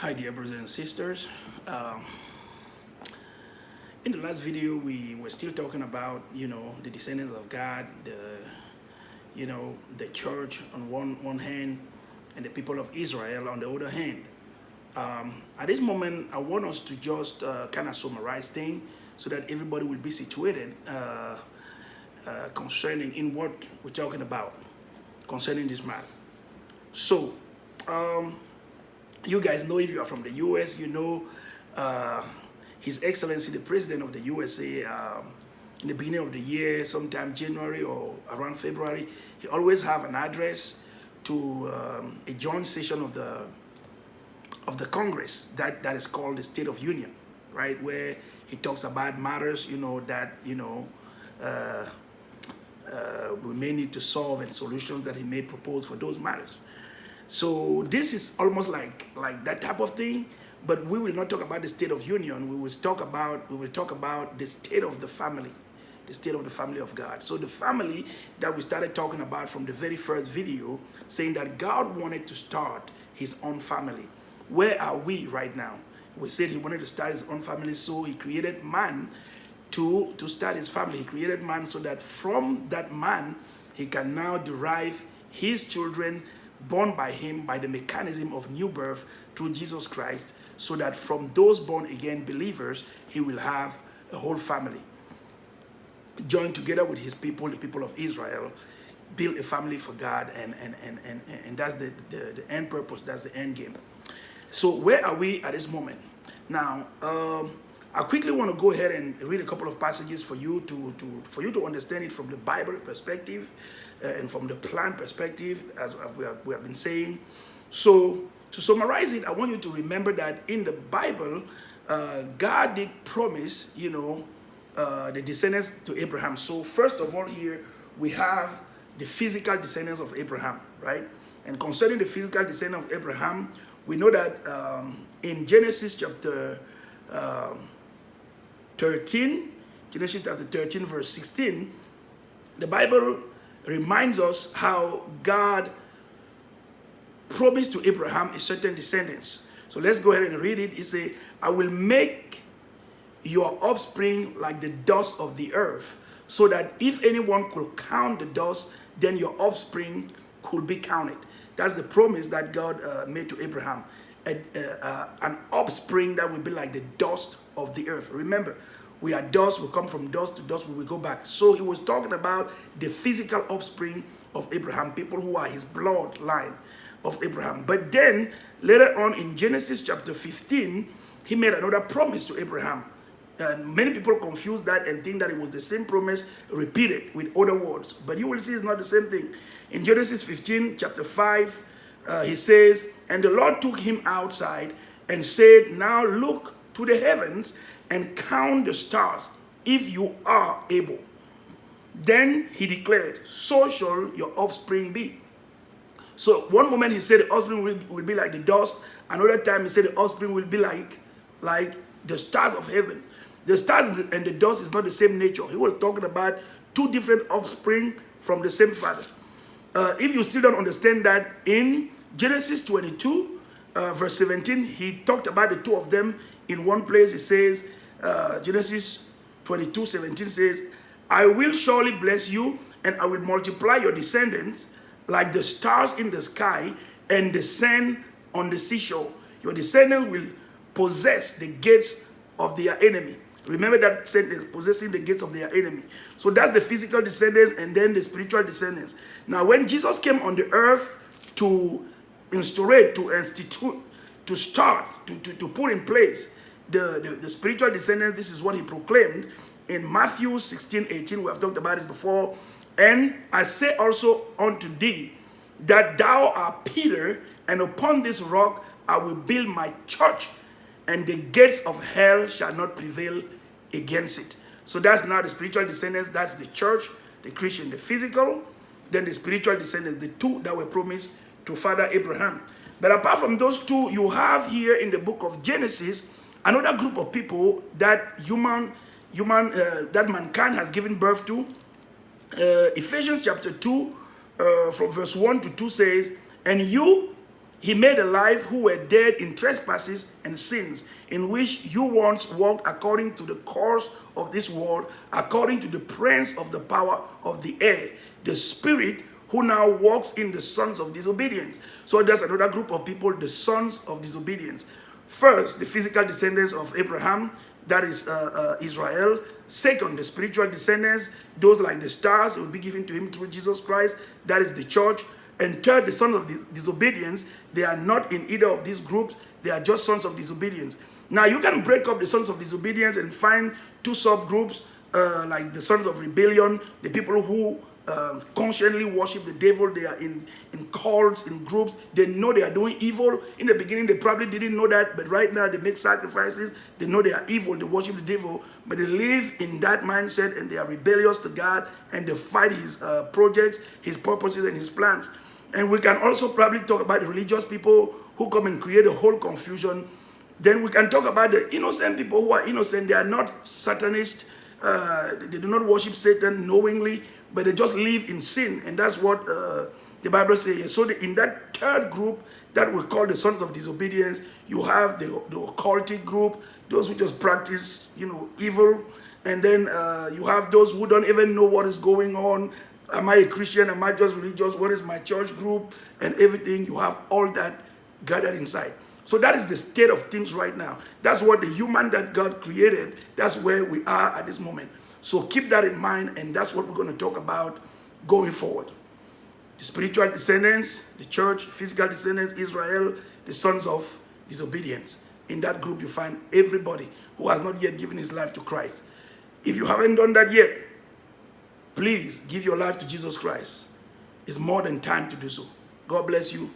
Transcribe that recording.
Hi dear brothers and sisters. In the last video we were still talking about the descendants of God, the church on one hand and the people of Israel on the other hand. At this moment I want us to just kind of summarize things so that everybody will be situated concerning in what we're talking about concerning this matter. So you guys know, if you are from the US, you know His Excellency the President of the USA in the beginning of the year, sometime January or around February, he always have an address to a joint session of the Congress that is called the State of Union, right, where he talks about matters that we may need to solve and solutions that he may propose for those matters. So this is almost like that type of thing, but we will not talk about the State of Union. We will talk about the state of the family, the state of the family of God. So the family that we started talking about from the very first video, saying that God wanted to start his own family. Where are we right now? We said he wanted to start his own family, so he created man to start his family. He created man so that from that man he can now derive his children born by him by the mechanism of new birth through Jesus Christ, so that from those born again believers he will have a whole family joined together with his people, the people of Israel, build a family for God, and that's the end purpose, that's the end game. So where are we at this moment? Now I quickly want to go ahead and read a couple of passages for you to understand it from the Bible perspective and from the plan perspective, as we have been saying. So to summarize it, I want you to remember that in the Bible, God did promise, the descendants to Abraham. So first of all, here we have the physical descendants of Abraham, right? And concerning the physical descendants of Abraham, we know that in Genesis chapter 13, Genesis chapter 13, verse 16, the Bible reminds us how God promised to Abraham a certain descendants. So let's go ahead and read it. It says, I will make your offspring like the dust of the earth, so that if anyone could count the dust, then your offspring could be counted. That's the promise that God made to Abraham. An offspring that will be like the dust of the earth. Remember, we are dust, we come from dust to dust, we will go back. So he was talking about the physical offspring of Abraham, people who are his bloodline of Abraham. But then later on in Genesis chapter 15, he made another promise to Abraham. And many people confuse that and think that it was the same promise repeated with other words. But you will see it's not the same thing. In Genesis 15, chapter 5, he says, and the Lord took him outside and said, now look to the heavens and count the stars, if you are able. Then he declared, so shall your offspring be. So one moment he said the offspring will be like the dust. Another time he said the offspring will be like the stars of heaven. The stars and the dust is not the same nature. He was talking about two different offspring from the same father. If you still don't understand that, in Genesis 22, verse 17, he talked about the two of them in one place. He says, Genesis 22, 17 says, I will surely bless you, and I will multiply your descendants like the stars in the sky and the sand on the seashore. Your descendants will possess the gates of their enemy. Remember that sentence, possessing the gates of their enemy. So that's the physical descendants and then the spiritual descendants. Now, when Jesus came on the earth to instaurate, to institute, to start, to put in place the spiritual descendants, this is what he proclaimed in Matthew 16, 18. We have talked about it before. And I say also unto thee, that thou art Peter, and upon this rock I will build my church, and the gates of hell shall not prevail against it. So that's now the spiritual descendants. That's the church, the Christian, the physical. Then the spiritual descendants, the two that were promised to Father Abraham. But apart from those two, you have here in the book of Genesis another group of people that that mankind has given birth to. Ephesians chapter 2, from verse 1 to 2 says, and you He made alive who were dead in trespasses and sins, in which you once walked according to the course of this world, according to the prince of the power of the air, the spirit who now walks in the sons of disobedience. So there's another group of people, the sons of disobedience. First, the physical descendants of Abraham, that is Israel. Second, the spiritual descendants, those like the stars, will be given to him through Jesus Christ, that is the church. And third, the sons of disobedience, they are not in either of these groups, they are just sons of disobedience. Now, you can break up the sons of disobedience and find two subgroups, like the sons of rebellion, the people who conscientiously worship the devil. They are in cults, in groups. They know they are doing evil. In the beginning, they probably didn't know that, but right now they make sacrifices. They know they are evil. They worship the devil, but they live in that mindset, and they are rebellious to God, and they fight his projects, his purposes, and his plans. And we can also probably talk about the religious people who come and create a whole confusion. Then we can talk about the innocent people who are innocent. They are not Satanists. They do not worship Satan knowingly, but they just live in sin. And that's what the Bible says. So in that third group that we call the sons of disobedience, you have the occultic group, those who just practice, evil. And then you have those who don't even know what is going on. Am I a Christian? Am I just religious? What is my church group? And everything. You have all that gathered inside. So that is the state of things right now. That's what the human that God created, that's where we are at this moment. So keep that in mind, and that's what we're going to talk about going forward. The spiritual descendants, the church, physical descendants, Israel, the sons of disobedience. In that group, you find everybody who has not yet given his life to Christ. If you haven't done that yet, please give your life to Jesus Christ. It's more than time to do so. God bless you.